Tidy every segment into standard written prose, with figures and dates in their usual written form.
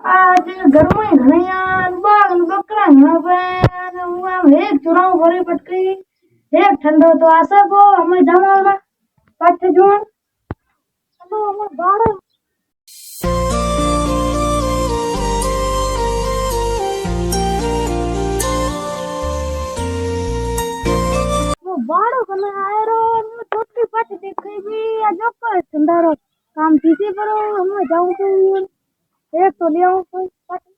आज घर में घणिया बाग न बकरा न पे હું આમ એક ચુરાવ ભરી પટકી એક ઠંડો તો આસે કો અમે જમાવા પાછે જોણ તો અમે બાળો बाड़ो कने आयरो छोटी पाटी देखई भी आजो को ठंडारो काम पीछे करो हम जाऊं तो एक तो ले आऊं कोई पाटी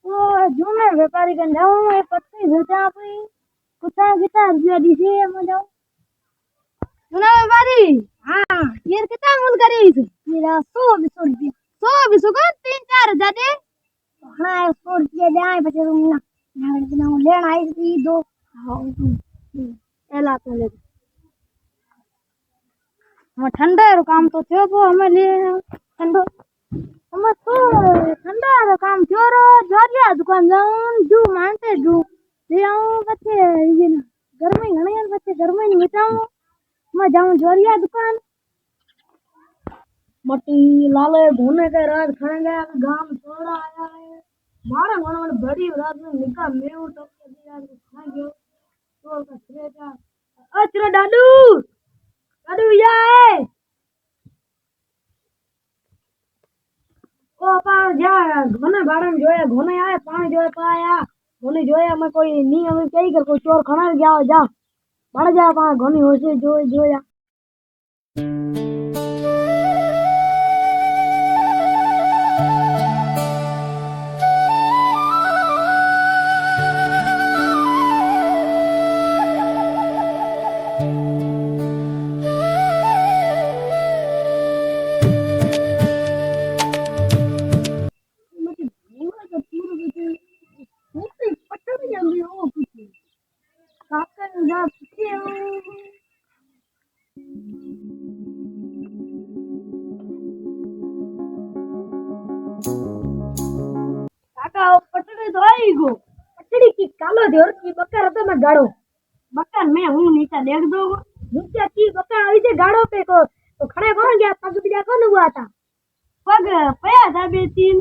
ओ जूने व्यापारी कन जाऊं एक पत्ती भेजा कोई कुछ गिटार दिया दीजिए हम जाऊं जूना व्यापारी हां ये कितना मूल करे इस मेरा 100 रुपया 100 को 3-4 हजार दे हां 100 रुपया जाए પછી રૂમના ના લેણ આવી હતી દો એલા તો લે हम ठंडा रो काम तो थयो वो हमें ले ठंडो हम तो ठंडा रो काम थयो रो जोरिया दुकान जाऊं जू मानते जू ले आऊं पछे ये गर्मी घणी है पछे गर्मी नहीं मिटाऊं मैं जाऊं जोरिया दुकान मटी लाले घूने के रात खाएंगे गांव छोड़ा आया है मारे मन बड़ी रात में निका मेऊ टप के दिया खा गयो तो कसरे का अचरो दादू दादू या है ओ पा जा घने बाड़े में जोया घने आए पानी जोया पाया घने जोया मैं कोई नी हमें कई कर कोई चोर खना जाओ जा बढ़ जा पा घनी होसे जो जोया पटड़ी तो आई गो पटड़ी की कालो जोर की बकर तो मैं गाड़ो बकर मैं हूं नीचा देख दो नीचा की बकर आई जे गाड़ो पे को तो खड़े कौन गया पग बिजा कौन हुआ था पग पया था बे तीन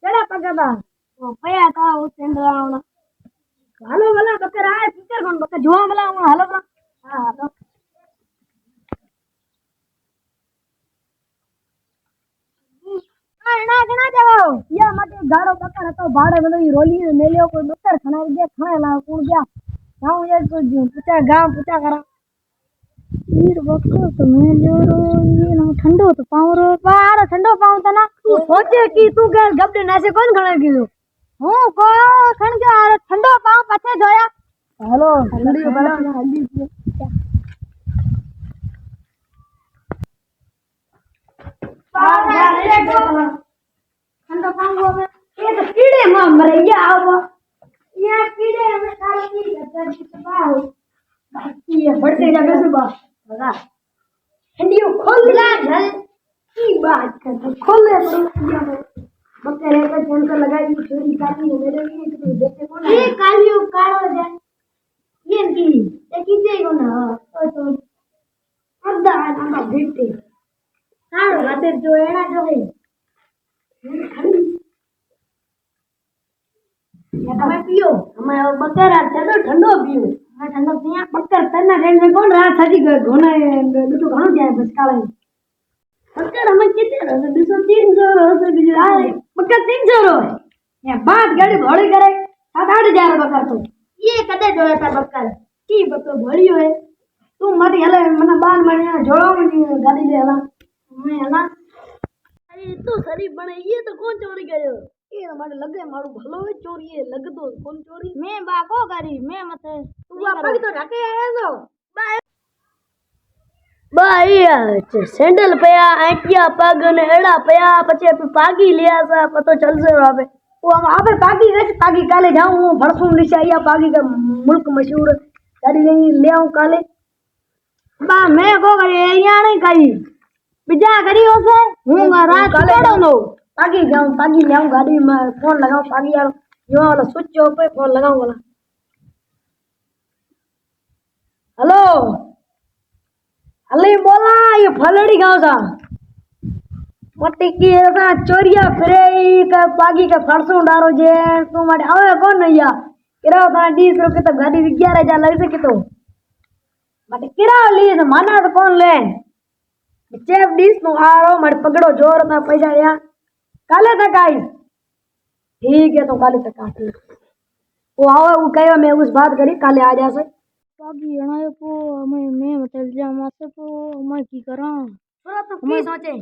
जड़ा पग बा वो पया था वो सेंडरावना हालो वाला बकर आए फिकर कौन बकर जोआ वाला हालो वाला हां तो ना गना जाओ या मत गाड़ो बकर तो भाड़े में रोली में मेलियो कोई बकर खना दे खाए ला कौन गया गांव ये को पूछा गांव पूछा करा वीर बकर तो मैं जो ये ना ठंडो तो पाऊ रो बार ठंडो पाऊ तना तू सोचे कि तू के गबडे ना से कौन खना गयो हूं को खण के ठंडो पाऊ पछे जोया हेलो ठंडी बड़ा हल्दी ठंडो पाऊ में ये तो कीड़े में मरैया आओ ये कीड़े में सारी की गदर की तबाह ये बढ़ते जाके सुबह लगा ठंडियो खोल ला झल की बात कर खोले तो बकरे का फोन का लगाई छोरी काटी मेरे लिए तो देखे कौन ये कालियो कालो जाए ये की ये कीजे को ना तो अद्दा ना भेटे सारो राते जो एना जो है या તમે પીઓ અમે બકરા ચલો ઠંડો પીઓ હા ઠંડો પીયા બકર તના રેન્જ में कौन रात साजी घोने दूधो घणो जाए बस काले बकर हमें कितने रहो 200 300 रहो बीजू आए बकर 300 रहो या बात गाड़ी भोड़ी करे 7-8 हजार बकर तो ये कदे जोया था बकर की बतो भड़ियो है तू मत हले मने बाल मणिया जोड़ो मनी गाड़ी ले हला मैं हला अरे तू सरी बने ये तो कौन चोरी गयो ये हमारे लगे मारू भलो है चोरी है लग दो कौन चोरी मैं बाको करी मैं मत तू पग तो ढके आया तो बाई सैंडल पया आटिया पग ने एड़ा पया पछे तू पागी लिया सा पतो चल से आवे वो हम आवे पागी रच पागी काले जाऊं भरसू निशाया पागी का मुल्क मशहूर गाड़ी ले आऊं काले बा मैं को करे यहाँ नहीं करी બીજા કરી હશે હું રાત કોડો નો पागी जाऊं पागी ले आऊं गाड़ी में फोन लगाऊं पागी यार यो वाला स्विच ऑफ पे फोन लगाऊं वाला हेलो अली बोला ये फलड़ी गांव सा मोटी की ऐसा चोरिया फिरे का पागी का फरसों डारो जे तू मारे आवे कौन नैया किरा ता 20 रुपए तो गाड़ी 11,000 लग सके तो माटे किरा ली तो माना तो कौन ले चेप 20 नु आरो मारे पकड़ो जोर ता पैसा या काले तक आई ठीक है तो काले तक आ ठीक वो आवे वो कहे मैं उस बात करी काले आ जासे पागी हणायो पो मैं मतलब जा मासे पो मैं की करा थोड़ा तो की सोचे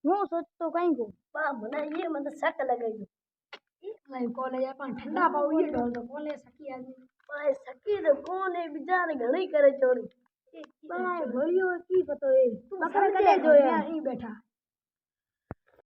હું સોચતો કઈ કો बा મને ये મને સટ લગાઈ એક લાઈ કોલે પણ ઠંડા પાઉ ये ડોલ તો કોલે સકી આદमी પાए सकी तो कौन है बेचारे घणी करे चोरी પણ ઘડિયો કી પતો એ बकरा करे जो यहाँ ही बैठा